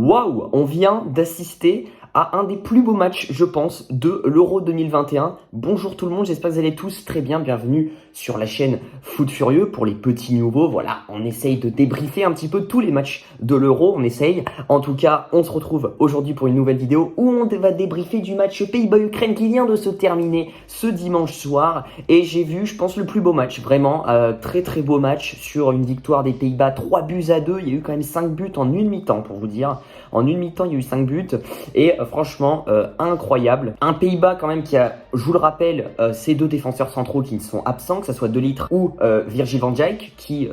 Waouh, on vient d'assister à un des plus beaux matchs, je pense, de l'Euro 2021. Bonjour tout le monde, j'espère que vous allez tous très bien. Bienvenue sur la chaîne Foot Furieux. Pour les petits nouveaux, voilà, on essaye de débriefer un petit peu tous les matchs de l'Euro. On essaye. En tout cas, on se retrouve aujourd'hui pour une nouvelle vidéo où on va débriefer du match Pays-Bas-Ukraine qui vient de se terminer ce dimanche soir. Et j'ai vu, je pense, le plus beau match. Vraiment, très très beau match sur une victoire des Pays-Bas. 3-2. Il y a eu quand même 5 buts en une mi-temps, pour vous dire. En une mi-temps, il y a eu 5 buts. Et franchement, incroyable. Un Pays-Bas quand même qui a, je vous le rappelle, ces deux défenseurs centraux qui sont absents, que ce soit De Ligt ou Virgil van Dijk, qui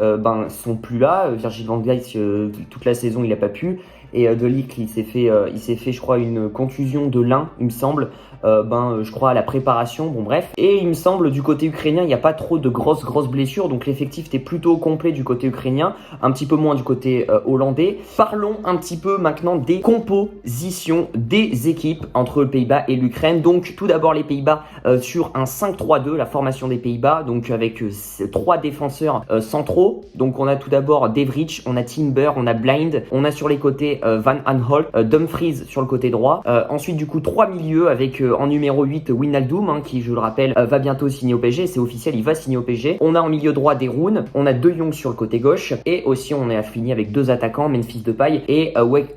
sont plus là. Virgil van Dijk, toute la saison, il n'a pas pu. Et De Ligt, il s'est fait, je crois, une contusion de l'un, il me semble. Je crois à la préparation, bon bref. Et il me semble du côté ukrainien, il n'y a pas trop de grosses blessures, donc l'effectif était plutôt complet du côté ukrainien, un petit peu moins du côté hollandais. Parlons un petit peu maintenant des compositions des équipes entre le Pays-Bas et l'Ukraine. Donc tout d'abord les Pays-Bas sur un 5-3-2, la formation des Pays-Bas, donc avec 3 défenseurs centraux. Donc on a tout d'abord De Vrij, on a Timber, on a Blind, on a sur les côtés Van Aanholt, Dumfries sur le côté droit. Ensuite du coup 3 milieux avec en numéro 8 Wijnaldum, qui je le rappelle va bientôt signer au PSG, c'est officiel, il va signer au PSG. On a en milieu droit De Roon, on a De Jong sur le côté gauche et aussi on a fini avec 2 attaquants, Memphis Depay et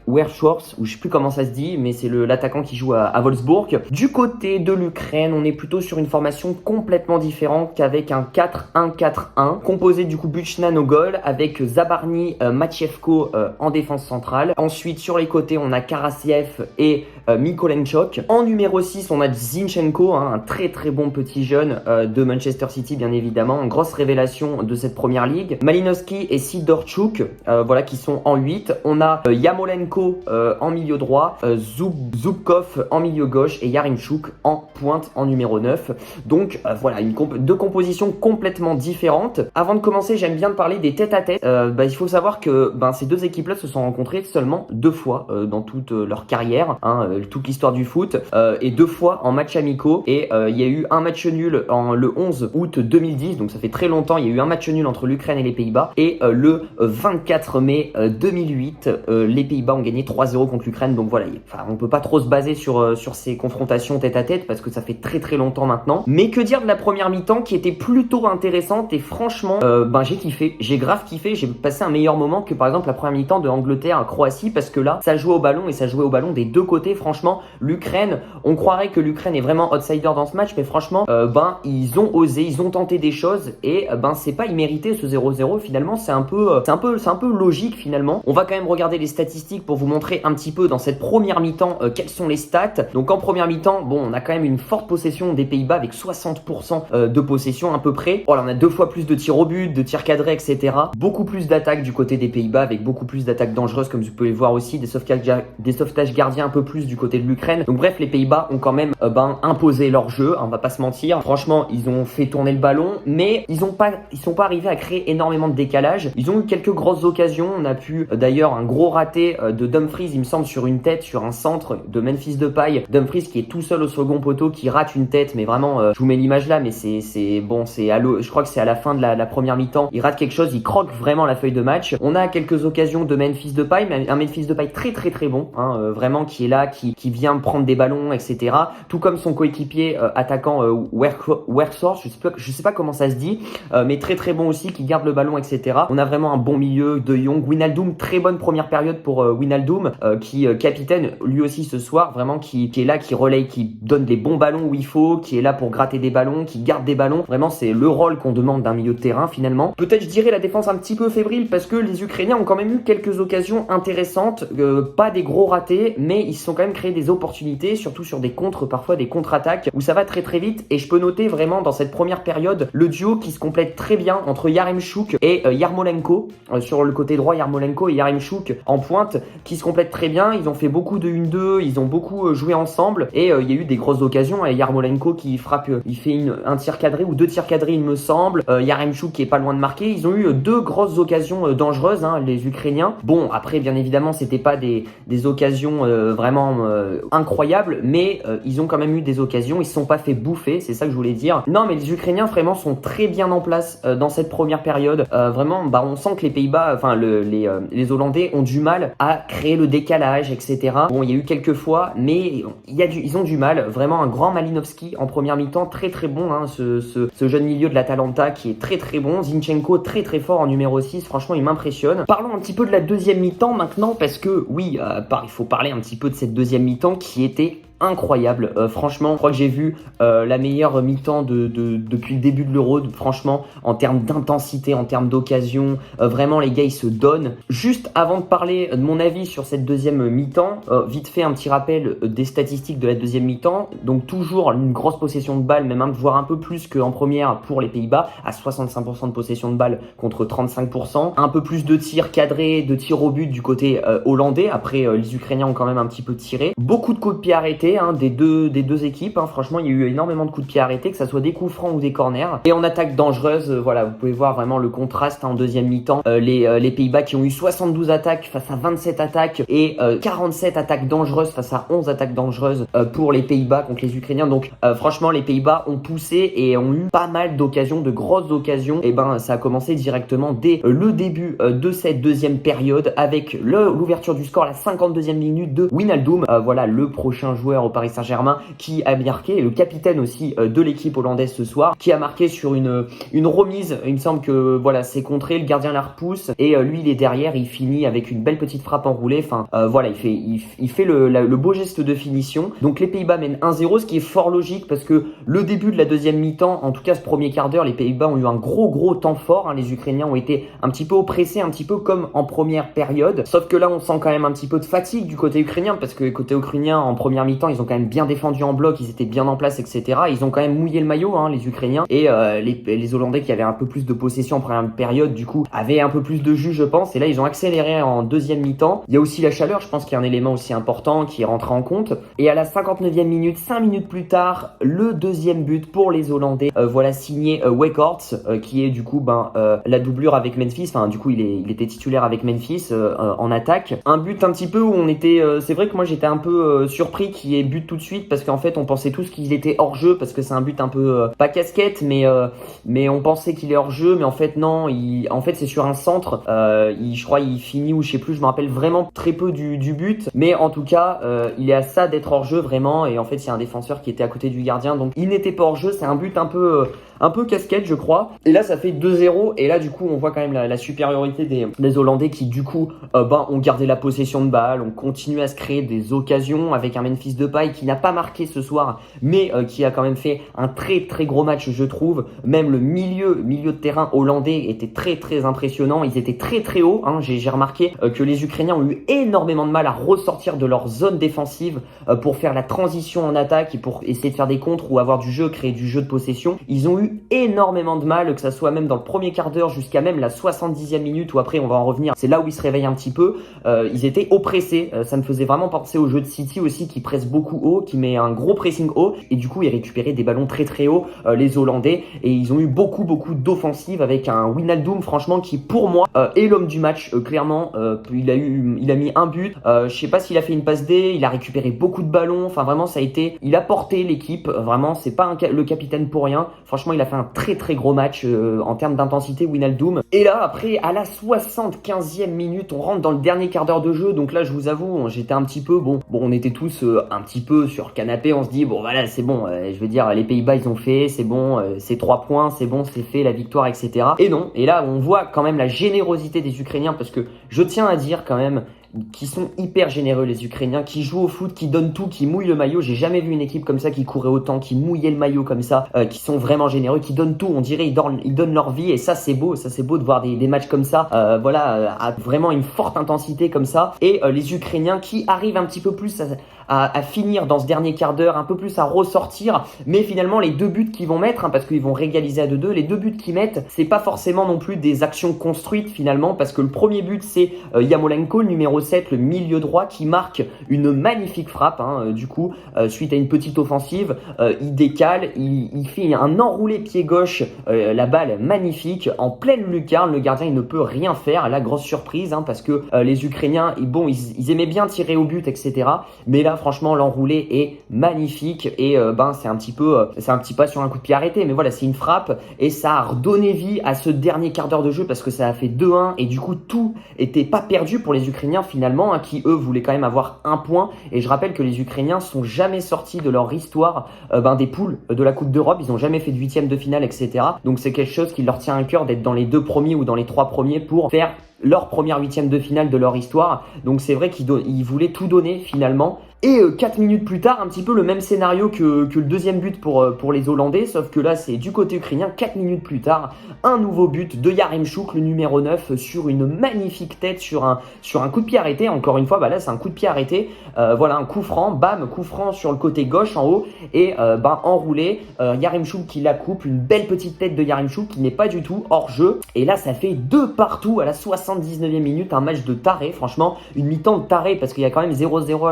Weghorst, ou je sais plus comment ça se dit, mais c'est l'attaquant qui joue à Wolfsburg. Du côté de l'Ukraine, on est plutôt sur une formation complètement différente qu'avec un 4-1-4-1 composé du coup Buchnan au goal avec Zabarny, Maciejko en défense centrale. Ensuite sur les côtés on a Karasiev et Mikolenchuk. En numéro 6 on a Zinchenko, un très très bon petit jeune de Manchester City bien évidemment, une grosse révélation de cette première ligue. Malinowski et Sidorchuk voilà qui sont en 8. On a Yamolenko en milieu droit, Zubkov en milieu gauche et Yaremchuk en pointe en numéro 9. Donc voilà, deux compositions complètement différentes. Avant de commencer, j'aime bien parler des tête-à-tête. Il faut savoir que ces deux équipes-là se sont rencontrées seulement 2 fois dans toute leur carrière, toute l'histoire du foot, et 2 fois en match amicaux. Et il y a eu un match nul le 11 août 2010, donc ça fait très longtemps. Il y a eu un match nul entre l'Ukraine et les Pays-Bas. Et le 24 mai 2008, les Pays-Bas ont gagné 3-0 contre l'Ukraine. Donc voilà, on peut pas trop se baser sur ces confrontations tête-à-tête parce que ça fait très très longtemps maintenant. Mais que dire de la première mi-temps qui était plutôt intéressante et franchement, j'ai kiffé, j'ai grave kiffé. J'ai passé un meilleur moment que par exemple la première mi-temps de Angleterre-Croatie parce que là, ça jouait au ballon et ça jouait au ballon des deux côtés. Franchement, l'Ukraine, on croirait que l'Ukraine est vraiment outsider dans ce match, mais franchement, ils ont osé, ils ont tenté des choses et c'est pas immérité ce 0-0 finalement. C'est un peu logique finalement. On va quand même regarder les statistiques pour vous montrer un petit peu dans cette première mi-temps quelles sont les stats. Donc en première mi-temps, on a quand même une forte possession des Pays-Bas avec 60% de possession à peu près. Voilà, on a 2 fois plus de tirs au but, de tirs cadrés, etc. Beaucoup plus d'attaques du côté des Pays-Bas avec beaucoup plus d'attaques dangereuses comme vous pouvez le voir aussi, des sauvetages gardiens un peu plus du côté de l'Ukraine. Donc bref, les Pays-Bas ont quand même imposé leur jeu, on va pas se mentir. Franchement, ils ont fait tourner le ballon, mais ils sont pas arrivés à créer énormément de décalage. Ils ont eu quelques grosses occasions. On a pu d'ailleurs un gros raté de Dumfries, il me semble, sur une tête, sur un centre de Memphis Depay. Dumfries qui est tout seul au second poteau, qui rate une tête, mais vraiment, je vous mets l'image là, mais je crois que c'est à la fin de la première mi-temps. Il rate quelque chose, il croque vraiment la feuille de match. On a quelques occasions de Memphis Depay, mais un Memphis Depay très très très bon, vraiment qui est là, qui vient prendre des ballons, etc. Tout comme son coéquipier attaquant Weghorst, je sais pas comment ça se dit, mais très très bon aussi, qui garde le ballon, etc. On a vraiment un bon milieu. De Jong, Wijnaldum, très bonne première période pour Wijnaldum, qui capitaine lui aussi ce soir, vraiment qui est là, qui relaye, qui donne des bons ballons où il faut, qui est là pour gratter des ballons, qui garde des ballons. Vraiment, c'est le rôle qu'on demande d'un milieu de terrain finalement. Peut-être je dirais la défense un petit peu fébrile parce que les Ukrainiens ont quand même eu quelques occasions intéressantes, pas des gros ratés, mais ils se sont quand même créé des opportunités, surtout sur des parfois des contre-attaques où ça va très très vite. Et je peux noter vraiment dans cette première période le duo qui se complète très bien entre Yaremchuk et Yarmolenko. Sur le côté droit, Yarmolenko et Yaremchuk en pointe qui se complètent très bien. Ils ont fait beaucoup de 1-2, ils ont beaucoup joué ensemble et il y a eu des grosses occasions. Et Yarmolenko qui frappe, il fait un tir cadré ou 2 tirs cadrés il me semble. Yaremchuk qui est pas loin de marquer. Ils ont eu 2 grosses occasions dangereuses, les Ukrainiens. Bon, après bien évidemment Évidemment, c'était pas des occasions vraiment incroyables, mais ils ont quand même eu des occasions. Ils se sont pas fait bouffer, c'est ça que je voulais dire. Non, mais les Ukrainiens vraiment sont très bien en place dans cette première période. Vraiment, on sent que les Pays-Bas, enfin les Hollandais ont du mal à créer le décalage, etc. Bon, il y a eu quelques fois, mais ils ont du mal. Vraiment, un grand Malinowski en première mi-temps, très très bon, hein, ce jeune milieu de l'Atalanta qui est très très bon. Zinchenko, très très fort en numéro 6, franchement, il m'impressionne. Parlons un petit peu de la deuxième mi-temps maintenant, parce que oui, il faut parler un petit peu de cette deuxième mi-temps qui était incroyable. Franchement, je crois que j'ai vu la meilleure mi-temps depuis le début de l'Euro. Franchement, en termes d'intensité, en termes d'occasion, vraiment les gars ils se donnent. Juste avant de parler de mon avis sur cette deuxième mi-temps, vite fait un petit rappel des statistiques de la deuxième mi-temps. Donc toujours une grosse possession de balle, même voire un peu plus qu'en première pour les Pays-Bas, à 65% de possession de balle contre 35%. Un peu plus de tirs cadrés, de tirs au but du côté hollandais. Après, les Ukrainiens ont quand même un petit peu tiré. Beaucoup de coups de pied arrêtés des deux équipes. Franchement, il y a eu énormément de coups de pied arrêtés, que ça soit des coups francs ou des corners. Et en attaque dangereuse, voilà, vous pouvez voir vraiment le contraste en deuxième mi-temps. Les Pays-Bas qui ont eu 72 attaques face à 27 attaques et 47 attaques dangereuses face à 11 attaques dangereuses pour les Pays-Bas contre les Ukrainiens. Donc franchement, les Pays-Bas ont poussé et ont eu pas mal d'occasions, de grosses occasions. Et ça a commencé directement dès le début de cette deuxième période avec l'ouverture du score, la 52e minute de Wijnaldum. Voilà, le prochain joueur au Paris Saint-Germain qui a marqué, et le capitaine aussi de l'équipe hollandaise ce soir, qui a marqué sur une remise. Il me semble que voilà, c'est contré, le gardien la repousse et lui il est derrière, il finit avec une belle petite frappe enroulée. Voilà, il fait le beau geste de finition. Donc les Pays-Bas mènent 1-0, ce qui est fort logique parce que le début de la deuxième mi-temps, en tout cas ce premier quart d'heure, les Pays-Bas ont eu un gros temps fort. Les Ukrainiens ont été un petit peu oppressés, un petit peu comme en première période. Sauf que là on sent quand même un petit peu de fatigue du côté ukrainien parce que côté ukrainien en première mi-temps, ils ont quand même bien défendu en bloc, ils étaient bien en place, etc. Ils ont quand même mouillé le maillot, les Ukrainiens. Et les Hollandais qui avaient un peu plus de possession en première période, du coup, avaient un peu plus de jus, je pense. Et là, ils ont accéléré en deuxième mi-temps. Il y a aussi la chaleur, je pense qu'il y a un élément aussi important qui est rentré en compte. Et à la 59e minute, 5 minutes plus tard, le deuxième but pour les Hollandais. Voilà, signé Weghorst, qui est du coup la doublure avec Memphis. Enfin, du coup, il était titulaire avec Memphis en attaque. Un but un petit peu où on était... c'est vrai que moi, j'étais un peu surpris qu'il y ait but tout de suite parce qu'en fait, on pensait tous qu'il était hors jeu parce que c'est un but un peu... pas casquette, mais on pensait qu'il est hors jeu. Mais en fait, non. En fait, c'est sur un centre. Je crois il finit ou je sais plus. Je me rappelle vraiment très peu du but. Mais en tout cas, il est à ça d'être hors jeu vraiment. Et en fait, il y a un défenseur qui était à côté du gardien. Donc, il n'était pas hors jeu. C'est un but un peu casquette, je crois. Et là, ça fait 2-0. Et là, du coup, on voit quand même la supériorité des Hollandais qui, du coup, ont gardé la possession de balle, ont continué à se créer des occasions avec un Memphis Depay qui n'a pas marqué ce soir, mais qui a quand même fait un très très gros match, je trouve. Même le milieu de terrain hollandais était très très impressionnant. Ils étaient très très hauts. J'ai remarqué que les Ukrainiens ont eu énormément de mal à ressortir de leur zone défensive pour faire la transition en attaque et pour essayer de faire des contres ou avoir du jeu, créer du jeu de possession. Ils ont eu énormément de mal, que ça soit même dans le premier quart d'heure jusqu'à même la 70e minute où après on va en revenir. C'est là où ils se réveillent un petit peu. Ils étaient oppressés. Ça me faisait vraiment penser au jeu de City aussi qui presse beaucoup haut, qui met un gros pressing haut et du coup ils récupéraient des ballons très très hauts, les Hollandais, et ils ont eu beaucoup d'offensives avec un Wijnaldum franchement qui pour moi est l'homme du match. Clairement il a mis un but, je sais pas s'il a fait une passe D, il a récupéré beaucoup de ballons, enfin vraiment il a porté l'équipe, vraiment c'est pas le capitaine pour rien. Franchement il a fait un très très gros match en termes d'intensité, Wijnaldum. Et là après à la 75e minute on rentre dans le dernier quart d'heure de jeu, donc là je vous avoue j'étais un petit peu bon on était tous un petit peu sur le canapé, on se dit bon voilà c'est bon, je veux dire les Pays-Bas ils ont fait, c'est bon, c'est 3 points, c'est bon, c'est fait, la victoire, etc. Et non, et là on voit quand même la générosité des Ukrainiens, parce que je tiens à dire quand même qui sont hyper généreux, les Ukrainiens, qui jouent au foot, qui donnent tout, qui mouillent le maillot. J'ai jamais vu une équipe comme ça qui courait autant, qui mouillait le maillot comme ça, qui sont vraiment généreux, qui donnent tout. On dirait ils donnent leur vie, et ça c'est beau de voir des matchs comme ça, à vraiment une forte intensité comme ça. Et les Ukrainiens qui arrivent un petit peu plus à finir dans ce dernier quart d'heure, un peu plus à ressortir, mais finalement les deux buts qu'ils vont mettre, parce qu'ils vont régaliser à 2-2, les deux buts qu'ils mettent, c'est pas forcément non plus des actions construites finalement, parce que le premier but c'est Yarmolenko, le numéro numéro 7, le milieu droit, qui marque une magnifique frappe. Du coup, suite à une petite offensive, il décale, il fait un enroulé pied gauche, la balle magnifique, en pleine lucarne. Le gardien, il ne peut rien faire. La grosse surprise, parce que les Ukrainiens, ils aimaient bien tirer au but, etc. Mais là, franchement, l'enroulé est magnifique et c'est un petit pas sur un coup de pied arrêté, mais voilà, c'est une frappe et ça a redonné vie à ce dernier quart d'heure de jeu parce que ça a fait 2-1 et du coup, tout était pas perdu pour les Ukrainiens finalement, qui eux voulaient quand même avoir un point. Et je rappelle que les Ukrainiens sont jamais sortis de leur histoire des poules de la Coupe d'Europe. Ils ont jamais fait de huitième de finale, etc. Donc c'est quelque chose qui leur tient à cœur d'être dans les 2 premiers ou dans les 3 premiers pour faire leur première huitième de finale de leur histoire. Donc c'est vrai qu'ils voulaient tout donner finalement. Et 4 minutes plus tard, un petit peu le même scénario que le deuxième but pour les Hollandais, sauf que là c'est du côté ukrainien. 4 minutes plus tard, un nouveau but de Yaremchuk, le numéro 9, sur une magnifique tête, sur un coup de pied arrêté. Encore une fois, là c'est un coup de pied arrêté, voilà, un coup franc, coup franc sur le côté gauche en haut, et enroulé, Yaremchuk qui la coupe, une belle petite tête de Yaremchuk qui n'est pas du tout hors jeu. Et là ça fait 2 partout à la 79e minute, un match de taré, franchement, une mi-temps de taré parce qu'il y a quand même 0-0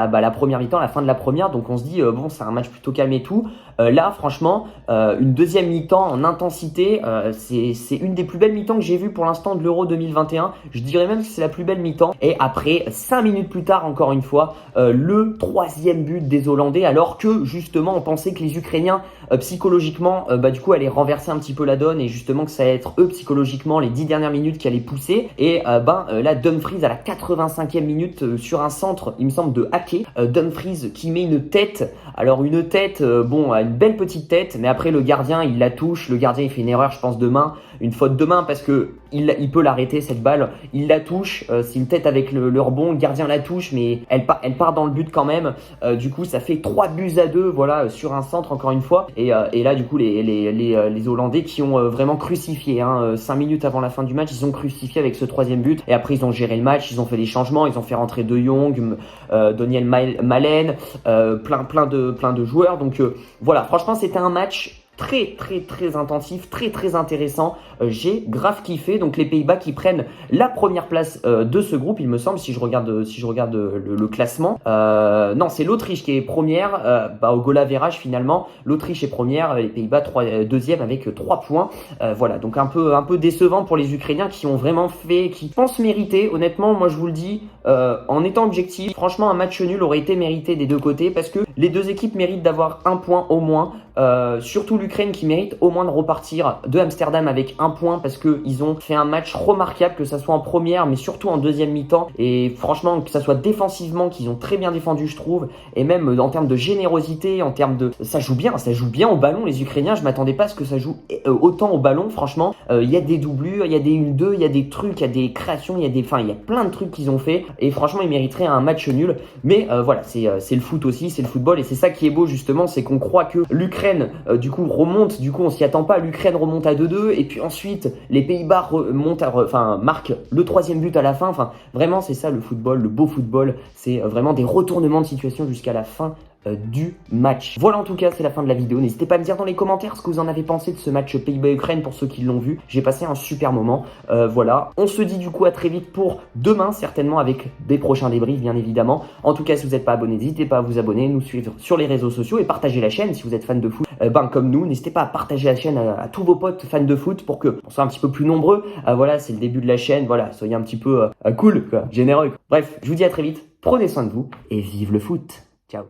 à la première mi-temps, à la fin de la première, donc on se dit bon, c'est un match plutôt calme et tout. Là franchement, une deuxième mi-temps en intensité, c'est une des plus belles mi-temps que j'ai vues pour l'instant de l'Euro 2021. Je dirais même que c'est la plus belle mi-temps. Et après 5 minutes plus tard, encore une fois, le 3e but des Hollandais, alors que justement on pensait que les Ukrainiens psychologiquement du coup allaient renverser un petit peu la donne et justement que ça allait être eux psychologiquement les 10 dernières minutes qui allaient pousser. Et là Dumfries à la 85e minute sur un centre, il me semble, de Ake, Dumfries qui met une tête. Alors une tête, une belle petite tête, mais après le gardien il la touche, le gardien il fait une erreur, je pense, de main, une faute de main parce que il peut l'arrêter cette balle, il la touche, c'est une tête avec le rebond, le gardien la touche mais elle part dans le but quand même. Du coup ça fait 3-2, voilà, sur un centre encore une fois. Et là du coup les Hollandais qui ont vraiment crucifié, 5 minutes avant la fin du match, ils ont crucifié avec ce 3e but. Et après ils ont géré le match, ils ont fait des changements, ils ont fait rentrer De Jong, Daniel Malen, plein de joueurs. Donc voilà, franchement c'était un match très intensif, très intéressant. J'ai grave kiffé. Donc les Pays-Bas qui prennent la première place de ce groupe, il me semble, si je regarde le classement. Non, c'est l'Autriche qui est première au goal average finalement. L'Autriche est première, les Pays-Bas deuxième avec 3 points. Voilà, donc un peu décevant pour les Ukrainiens qui ont vraiment fait, qui pensent mériter. Honnêtement, moi je vous le dis, en étant objectif, franchement un match nul aurait été mérité des deux côtés parce que les deux équipes méritent d'avoir un point au moins. Surtout l'Ukraine qui mérite au moins de repartir de Amsterdam avec un point parce qu'ils ont fait un match remarquable, que ça soit en première mais surtout en deuxième mi-temps. Et franchement, que ça soit défensivement, qu'ils ont très bien défendu, je trouve, et même en termes de générosité, en termes de... Ça joue bien au ballon, les Ukrainiens. Je m'attendais pas à ce que ça joue autant au ballon, franchement. Il y a des doublures, il y a des 1-2, il y a des trucs, il y a des créations, il y a plein de trucs qu'ils ont fait. Et franchement, ils mériteraient un match nul. Mais voilà, c'est le foot aussi, c'est le football. Et c'est ça qui est beau justement, c'est qu'on croit que l'Ukraine du coup remonte, du coup on s'y attend pas, l'Ukraine remonte à 2-2 et puis ensuite les Pays-Bas marquent le 3e but à la fin. Enfin vraiment c'est ça le football, le beau football, c'est vraiment des retournements de situation jusqu'à la fin du match. Voilà, en tout cas c'est la fin de la vidéo. N'hésitez pas à me dire dans les commentaires ce que vous en avez pensé de ce match Pays-Bas-Ukraine pour ceux qui l'ont vu. J'ai passé un super moment. Voilà, on se dit du coup à très vite pour demain certainement avec des prochains débriefs bien évidemment. En tout cas si vous n'êtes pas abonné, n'hésitez pas à vous abonner, nous suivre sur les réseaux sociaux et partager la chaîne si vous êtes fan de foot. Comme nous, n'hésitez pas à partager la chaîne à tous vos potes fans de foot pour que on soit un petit peu plus nombreux. Voilà, c'est le début de la chaîne, voilà, soyez un petit peu cool, quoi, généreux, quoi. Bref, je vous dis à très vite, prenez soin de vous et vive le foot. Ciao.